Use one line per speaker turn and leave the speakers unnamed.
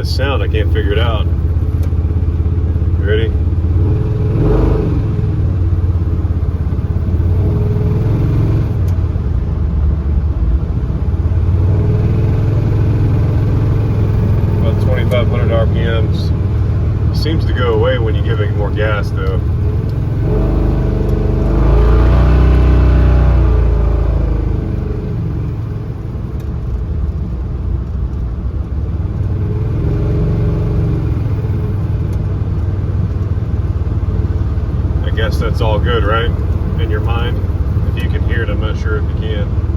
this sound. I can't figure it out. You ready? About 2,500 RPMs. Seems to go away when you give it more gas, though. I guess that's all good, right? In your mind? If you can hear it, I'm not sure if you can.